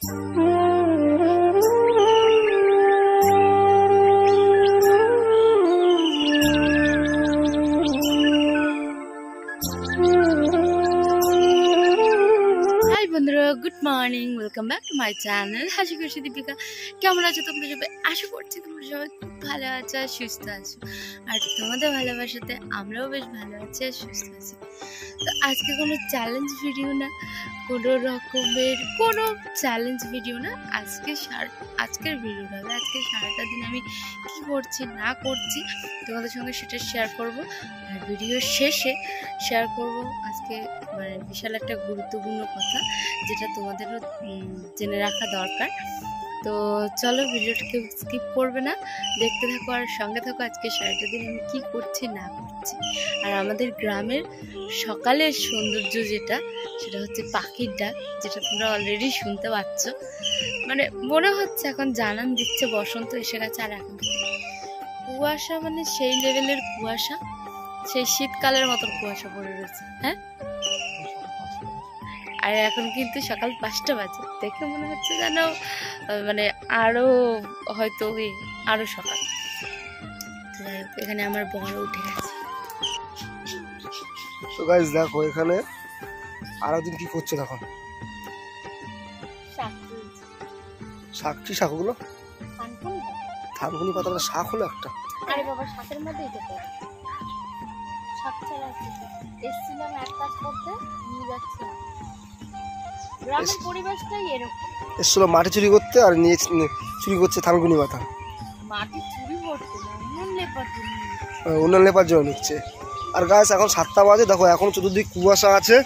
Good morning, welcome back to my channel হাসি খুশি দীপিকা। কেমন আছো তোমরা সবাই? আশা করছি তোমরা সবাই খুব ভালো আছো আর সুস্থ আছো, আর তোমাদের ভালোবাসাতে আমরাও বেশ ভালো আছি আর সুস্থ আছি। তো আজকে কোনো চ্যালেঞ্জ ভিডিও না, কোনো রকমের কোনো চ্যালেঞ্জ ভিডিও না। আজকের ভিডিওটা হবে আজকে সারাটা দিন আমি কি করছি না করছি তোমাদের সঙ্গে সেটা শেয়ার করব, আর ভিডিওর শেষে শেয়ার করব আজকে মানে বিশাল একটা গুরুত্বপূর্ণ কথা, যেটা তোমাদেরও জেনে রাখা দরকার। তো চলো, ভিডিওটা কেউ স্কিপ করবে না, দেখতে থাকো আর সঙ্গে থাকো। আজকে সারাটা দিন আমি কী করছি না করছি, আর আমাদের গ্রামের সকালের সৌন্দর্য সেটা হচ্ছে পাখির ডাক, যেটা তোমরা অলরেডি শুনতে পাচ্ছ। মানে মনে হচ্ছে এখন জানান দিচ্ছে বসন্ত এসে গেছে, আর এখন কুয়াশা, মানে সেই লেভেলের কুয়াশা, সেই শীতকালের মতন কুয়াশা পড়ে রয়েছে। হ্যাঁ, আর এখন কিন্তু সকাল 5টা বাজে, দেখে মনে হচ্ছে যেন মানে আরো হয়তো আরো সকাল। এখানে আমার বড় উঠে গেছে। তো গাইস দেখো এখানে আরেকদিন কি করছে, দেখো শাকগুলো থানকুনি পাতা শাক হলো একটা। আরে বাবা, শাকের মধ্যেই তো শাক ছাড়া এসেছিলাম এক কাজ করতে, নিয়ে যাচ্ছি। গ্রামের পরিবেশটাই এরকম, এসেছিল মাটি চুরি করতে, আর নিয়ে চুরি করছে থানকুনি পাতা। মাটি চুরি করতে না, উনুন লেপার জন্য নিচ্ছে। আর গাছ এখন 7টা বাজে, দেখো এখন চতুর্দিক কুয়াশা আছে,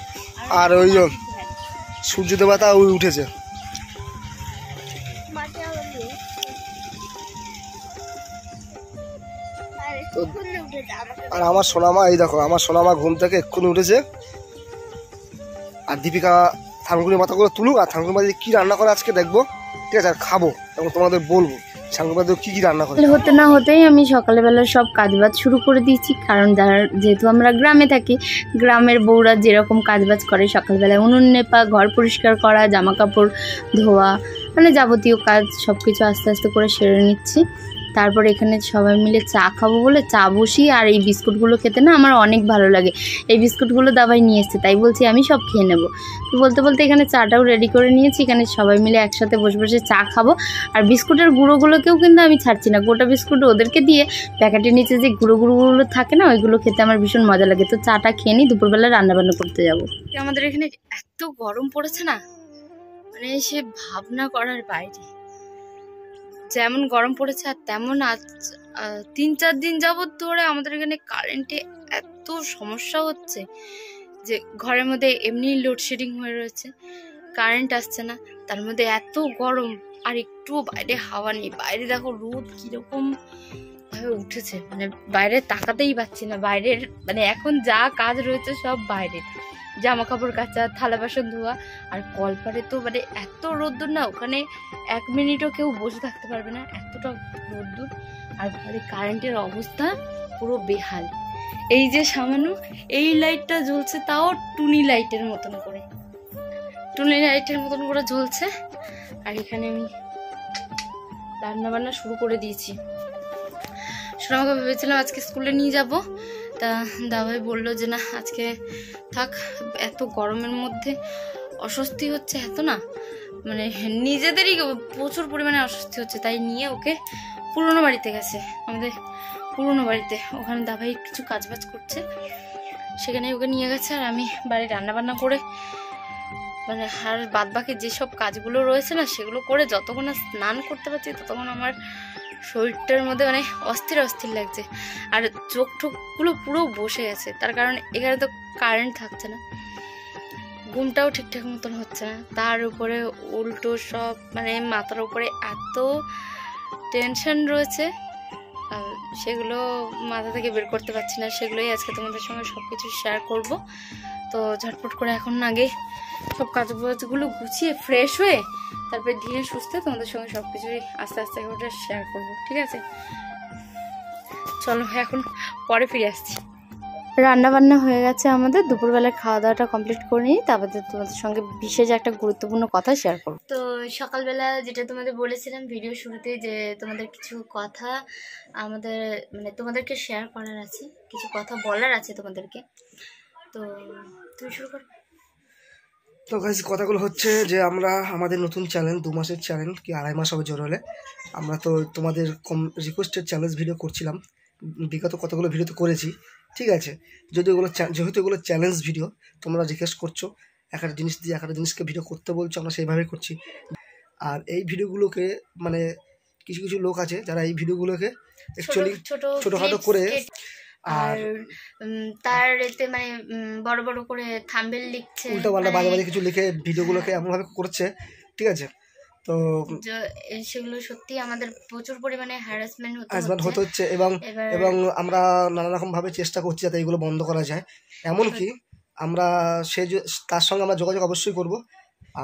আর ওই সূর্য দেবতা ওই উঠেছে। আর আমার সোনামা, এই দেখো আমার সোনামা ঘুম থেকে এক্ষুনি উঠেছে, আর দীপিকা থানকুনি মাথাগুলো তুলুক, আর থানকুনি মাথা কি রান্না করে আজকে দেখবো, ঠিক আছে, আর খাবো এবং তোমাদের বলবো থানকুনি মাথা কি কি রান্না করে। হতে না হতেই আমি সকালবেলা সব কাজবাজ শুরু করে দিয়েছি, কারণ যেহেতু আমরা গ্রামে থাকি, গ্রামের বউরা যেরকম কাজবাজ করে সকালবেলায় উনুন নেপা, ঘর পরিষ্কার করা, জামা কাপড় ধোয়া, মানে যাবতীয় কাজ সব কিছু আস্তে আস্তে করে সেরে নিচ্ছি। তারপর এখানে সবাই মিলে চা খাবো বলে চা বসি, আর এই বিস্কুটগুলো খেতে না আমার অনেক ভালো লাগে। এই বিস্কুটগুলো দাবাই নিয়ে এসছে, তাই বলছি আমি সব খেয়ে নেবো। তো বলতে বলতে এখানে চাটাও রেডি করে নিয়েছি, এখানে সবাই মিলে একসাথে বসে বসে চা খাবো। আর বিস্কুটের গুঁড়োগুলোকেও কিন্তু আমি ছাড়ছি না, গোটা বিস্কুট ওদেরকে দিয়ে প্যাকেটের নিচে যে গুঁড়োগুলো থাকে না, ওইগুলো খেতে আমার ভীষণ মজা লাগে। তো চাটা খেয়ে নিই, দুপুরবেলা রান্নাবান্না করতে যাবো। আমাদের এখানে এত গরম পড়েছে না, মানে সে ভাবনা করার বাইরে। যেমন গরম পড়েছে আর তেমন আজ 3-4 দিন যাবত ধরে আমাদের এখানে কারেন্টে এত সমস্যা হচ্ছে যে ঘরের মধ্যে এমনি লোডশেডিং হয়ে রয়েছে, কারেন্ট আসছে না, তার মধ্যে এত গরম, আর একটু বাইরে হাওয়া নেই। বাইরে দেখো রোদ কিরকম ভাবে উঠেছে, মানে বাইরে তাকাতেই পাচ্ছি না। বাইরের মানে এখন যা কাজ রয়েছে সব বাইরে, জামা কাপড় কাচা, থালা বাসন ধোয়া, আর কলপারে তো মানে এত রোদ্দুর না, ওখানে 1 মিনিটও কেউ বসে থাকতে পারবে না, এতটা রোদ্দুর। আর ঘরে কারেন্টের অবস্থা পুরো বেহাল। এই যে সামান্য এই লাইটটা জ্বলছে, তাও টুনি লাইটের মতন করে জ্বলছে। আর এখানে আমি রান্না বান্না শুরু করে দিয়েছি। সোনামাকে ভেবেছিলাম আজকে স্কুলে নিয়ে যাব, তা দাদাভাই বললো যে না আজকে থাক, এত গরমের মধ্যে অস্বস্তি হচ্ছে এত, না মানে নিজেদেরই প্রচুর পরিমাণে অস্বস্তি হচ্ছে, তাই নিয়ে ওকে পুরনো বাড়িতে গেছে, আমাদের পুরনো বাড়িতে। ওখানে দাদাভাই কিছু কাজবাজ করছে, সেখানে ওকে নিয়ে গেছে। আর আমি বাড়ি রান্নাবান্না করে মানে আর বাদবাকি যেসব কাজগুলো রয়েছে না, সেগুলো করে যতক্ষণ না স্নান করতে পারছি ততক্ষণ আমার শরীরটার মধ্যে মানে অস্থির লাগছে, আর চোখ ঠোকগুলো পুরো বসে গেছে। তার কারণ এখানে তো কারেন্ট থাকছে না, ঘুমটাও ঠিকঠাক মতন হচ্ছে না, তার উপরে উল্টো সব মানে মাথার উপরে এত টেনশন রয়েছে, সেগুলো মাথা থেকে বের করতে পারছি না। সেগুলোই আজকে তোমাদের সঙ্গে সব কিছু শেয়ার করব। তো ঝটপট করে এখন আগে সব কাজগুলো গুছিয়ে ফ্রেশ হয়ে তারপরে ধীরে সুস্থে তোমাদের সঙ্গে সব কিছুই আস্তে আস্তে করে শেয়ার করবো, ঠিক আছে? চলো এখন পরে ফিরে আসছি। রান্না বান্না হয়ে গেছে আমাদের, দুপুরবেলায় খাওয়া দাওয়াটা কমপ্লিট করে নিই, তারপরে তোমাদের সঙ্গে বিশেষ একটা গুরুত্বপূর্ণ কথা শেয়ার করব। তো সকালবেলা যেটা তোমাদের বলেছিলাম ভিডিও শুরুতে, যে তোমাদের কিছু কথা আমাদের মানে তোমাদেরকে শেয়ার করার আছে, কিছু কথা বলার আছে তোমাদেরকে। তো তুমি শুরু করো। তো গাইস কথাগুলো হচ্ছে যে আমরা আমাদের নতুন চ্যানেল 2 মাসের চ্যানেল কি 2.5 মাস হবে জোর হলে, আমরা তো তোমাদের রিকোয়েস্টেড চ্যালেঞ্জ ভিডিও করছিলাম, বিগত কতগুলো ভিডিও তো করেছি, ঠিক আছে। যেহেতু এগুলো চ্যালেঞ্জ ভিডিও, তোমরা রিকোয়েস্ট করছো একটা জিনিস দিয়ে একটা জিনিসকে ভিডিও করতে বলছো, আমরা সেইভাবেই করছি। আর এই ভিডিওগুলোকে মানে কিছু কিছু লোক আছে যারা এই ভিডিওগুলোকে অ্যাকচুয়ালি ছোটোখাটো করে আর তার এতে মানে বড় বড় করে থাম্বনেল লিখছে, উল্টো পাল্টা বাজে বাজে কিছু লিখে ভিডিওগুলোকে এমনভাবে করছে, ঠিক আছে। তো সেগুলো সত্যি আমাদের প্রচুর পরিমাণে হ্যারাসমেন্ট হতে হচ্ছে এবং আমরা নানা রকম ভাবে চেষ্টা করছি যাতে এগুলো বন্ধ করা যায়। এমনকি আমরা তার সঙ্গে আমরা যোগাযোগ অবশ্যই করব।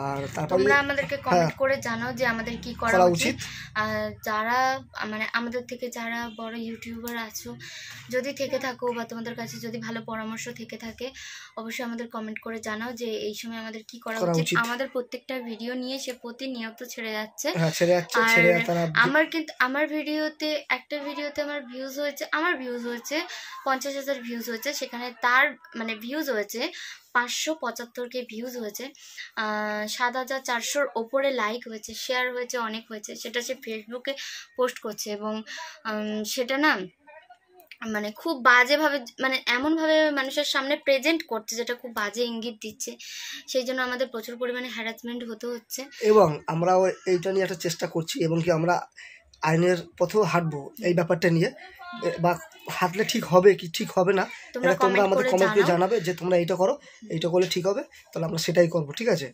আর তারপরে তোমরা আমাদেরকে কমেন্ট করে জানাও যে আমাদের কি করা উচিত। যারা মানে আমাদের থেকে যারা বড় ইউটিউবার আছো, যদি থেকে থাকো বা তোমাদের কাছে যদি ভালো পরামর্শ থেকে থাকে, অবশ্যই আমাদের কমেন্ট করে জানাও যে এই সময় আমাদের কি করা উচিত। আমাদের প্রত্যেকটা ভিডিও নিয়ে সে প্রতিনিয়ত ছেড়ে যাচ্ছে। আমার ভিডিওতে একটা ভিডিওতে আমার ভিউজ হয়েছে 50,000 ভিউজ হয়েছে, সেখানে তার মানে ভিউজ হয়েছে 575K ভিউজ হয়েছে, 7,400-র ওপরে লাইক হয়েছে, শেয়ার হয়েছে, অনেক হয়েছে। সেটা সে ফেসবুকে পোস্ট করছে এবং সেটা না মানে খুব বাজেভাবে মানে এমনভাবে মানুষের সামনে প্রেজেন্ট করছে যেটা খুব বাজে ইঙ্গিত দিচ্ছে। সেই জন্য আমাদের প্রচুর পরিমাণে হ্যারাসমেন্ট হতে হচ্ছে এবং আমরাও এইটা নিয়ে একটা চেষ্টা করছি এবং কি আমরা আইনের পথেও হাঁটবো এই ব্যাপারটা নিয়ে, বা হাঁটলে ঠিক হবে কি ঠিক হবে না এটা তোমরা আমাদের কমেন্ট করে জানাবে যে তোমরা এইটা করো, এইটা করলে ঠিক হবে, তাহলে আমরা সেটাই করবো, ঠিক আছে।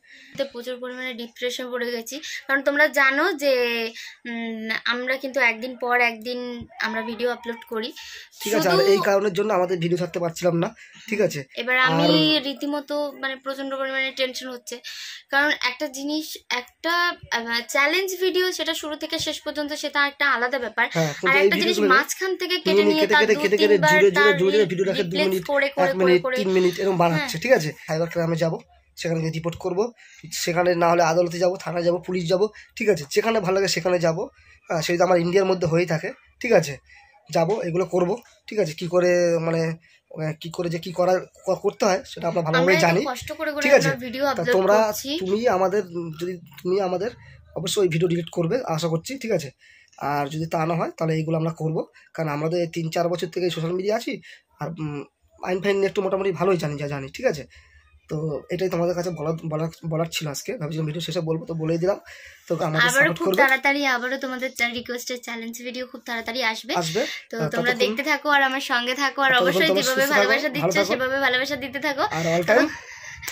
প্রচুর পরিমাণে ডিপ্রেশন পড়ে গেছি, কারণ তোমরা জানো যে আমরা কিন্তু একদিন পর একদিন আমরা ভিডিও আপলোড করি, ঠিক আছে। আর এই কারণের জন্য আমাদের ভিডিও ছাড়তে পারছিলাম না, ঠিক আছে। এবার আমি রীতিমতো মানে প্রচন্ড পরিমাণে টেনশন হচ্ছে, কারণ একটা জিনিস একটা চ্যালেঞ্জ ভিডিও সেটা শুরু থেকে শেষ পর্যন্ত সেটা একটা আলাদা ব্যাপার, আর একটা জিনিস মাঝখান থেকে কেটে নিয়ে তার জুড়ে ভিডিও রাখে 2 মিনিট 1 মিনিট 3 মিনিট এরকম বানাচ্ছে, ঠিক আছে। সাইবার ক্রাইমে যাবো, সেখানে গিয়ে রিপোর্ট করবো, সেখানে না হলে আদালতে যাবো, থানায় যাবো, পুলিশ যাবো, ঠিক আছে। যেখানে ভালো লাগে সেখানে যাবো, হ্যাঁ, সেটা আমার ইন্ডিয়ার মধ্যে হয়েই থাকে, ঠিক আছে। যাবো, এগুলো করবো, ঠিক আছে। কি করে মানে কি করে যে কি করতে হয় সেটা আমরা ভালোভাবে জানি, ঠিক আছে। তুমি আমাদের অবশ্যই ভিডিও ডিলিট করবে আশা করছি, ঠিক আছে। আর যদি তা না হয় তাহলে এইগুলো আমরা করবো, কারণ আমাদের 3-4 বছর থেকে সোশ্যাল মিডিয়া আছি, আর আইন ফাইন একটু মোটামুটি ভালোই জানি, ঠিক আছে। তো এটাই তোমাদের কাছে বলার ছিল আজকে, ভাবছিলাম ভিডিও শেষে বলবো, তো বলেই দিলাম। তো আমাদের খুব তাড়াতাড়ি আবারও তোমাদের রিকোয়েস্টের চ্যালেঞ্জ ভিডিও খুব তাড়াতাড়ি আসবে, তো তোমরা দেখতে থাকো আর আমার সঙ্গে থাকো, আর অবশ্যই যেভাবে ভালোবাসা দিচ্ছে সেভাবে ভালোবাসা দিতে থাকো, আর অল টাইম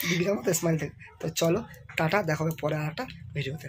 দীপিকার মতো স্মাইল থেকে। তো চলো টাটা, দেখা হবে পরে আরেকটা ভিডিওতে।